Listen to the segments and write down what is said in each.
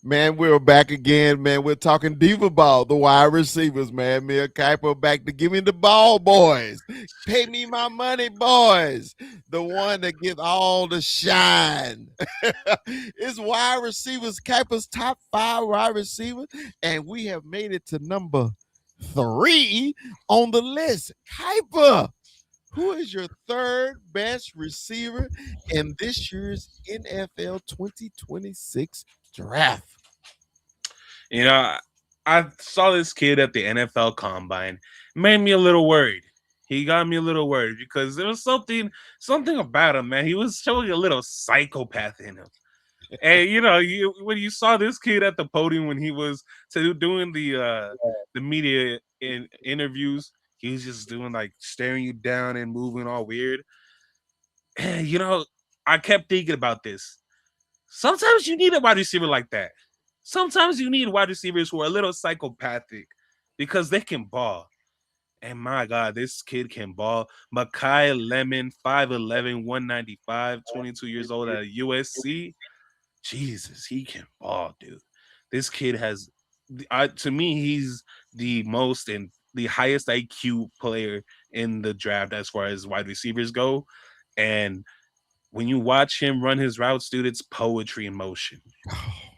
Man, we're back again, man. We're talking diva ball, the wide receivers, man. Mia Kiper back to give me the ball, boys. Pay me my money, boys. The one that gets all the shine. It's wide receivers, Kiper's top 5 wide receivers, and we have made it to number 3 on the list. Kiper, who is your third best receiver in this year's NFL 2026 draft? You know, I saw this kid at the NFL Combine. Made me a little worried. He got me a little worried because there was something about him, man. He was showing a little psychopath in him. And when you saw this kid at the podium when he was doing the media interviews, he was just doing like staring you down and moving all weird. And I kept thinking about this. Sometimes you need a wide receiver like that. Sometimes you need wide receivers who are a little psychopathic because they can ball. And my God, this kid can ball. Makai Lemon, 5'11, 195, 22 years old at USC. Jesus, he can ball, dude. This kid has, to me, he's the most and the highest IQ player in the draft as far as wide receivers go. And when you watch him run his routes, dude, it's poetry in motion.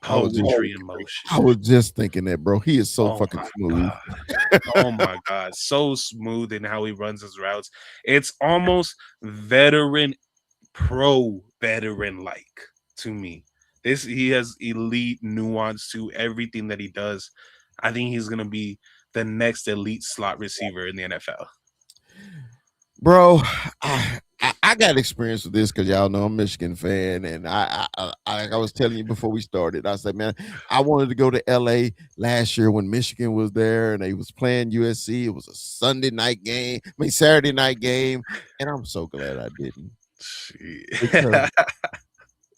I was just, Poetry in motion. I was just thinking that, bro. He is so Oh fucking my smooth. God. Oh my God. So smooth in how he runs his routes. It's almost pro veteran like to me. He has elite nuance to everything that he does. I think he's gonna be the next elite slot receiver in the NFL. Bro, I got experience with this because y'all know I'm a Michigan fan, and I was telling you before we started, I said, man, I wanted to go to LA last year when Michigan was there and they was playing USC. It was a Saturday night game, and I'm so glad I didn't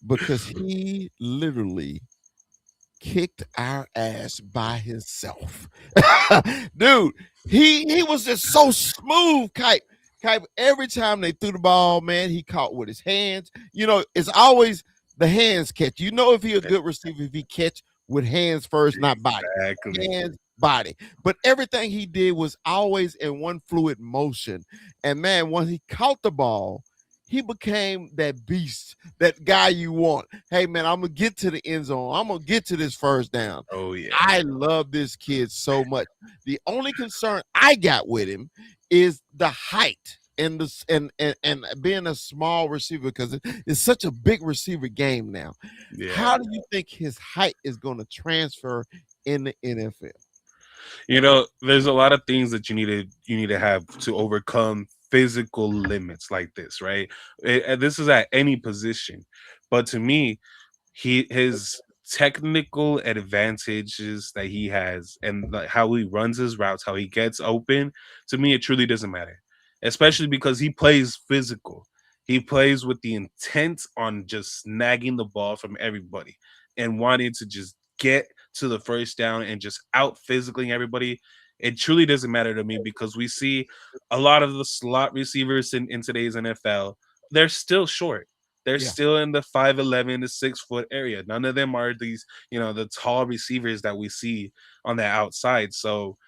because he literally kicked our ass by himself. Dude, he was just so smooth, Kite. Every time they threw the ball, man, he caught with his hands. It's always the hands catch. If he a good receiver, if he catch with hands first, not body. Exactly. Hands, body. But everything he did was always in one fluid motion. And man, when he caught the ball, he became that beast, that guy you want. Hey man, I'm gonna get to the end zone. I'm gonna get to this first down. Oh yeah. I love this kid so much. The only concern I got with him is the height and and being a small receiver because it's such a big receiver game now. Yeah. How do you think his height is going to transfer in the NFL? There's a lot of things that you need to have to overcome physical limits like this, right? This is at any position, but to me, his technical advantages that he has and like how he runs his routes, how he gets open, to me, it truly doesn't matter, especially because he plays physical. He plays with the intent on just snagging the ball from everybody and wanting to just get to the first down and just out physically everybody. It truly doesn't matter to me because we see a lot of the slot receivers in today's NFL, they're still short. They're Yeah. still in the 5'11 to 6 foot area. None of them are these, the tall receivers that we see on the outside. So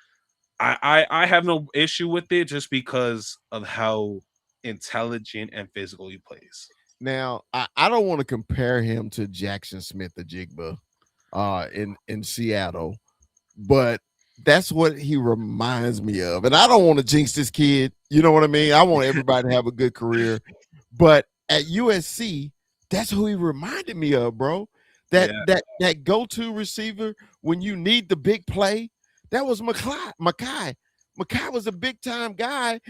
I have no issue with it just because of how intelligent and physical he plays. Now, I don't want to compare him to Jackson Smith the Jigba in Seattle, but that's what he reminds me of. And I don't want to jinx this kid. You know what I mean? I want everybody to have a good career. But at USC, that's who he reminded me of, bro. That Yeah. that go-to receiver when you need the big play. That was Makai. Makai was a big time guy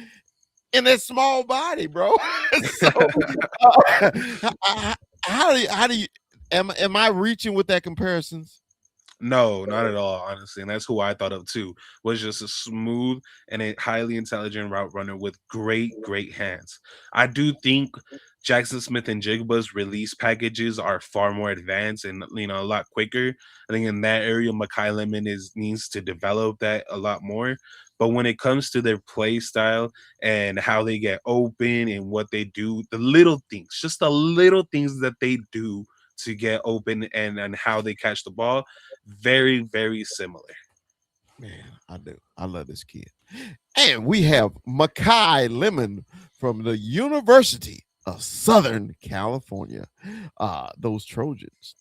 in that small body, bro. So how do you am I reaching with that comparisons? No, not at all, honestly. And that's who I thought of too. Was just a smooth and a highly intelligent route runner with great hands. I do think Jackson Smith and Jigba's release packages are far more advanced and a lot quicker. I think in that area, Makai Lemon needs to develop that a lot more. But when it comes to their play style and how they get open and what they do, the little things, just the little things that they do to get open and how they catch the ball, very, very similar. Man, I do. I love this kid. And we have Makai Lemon from the University of Southern California. Those Trojans.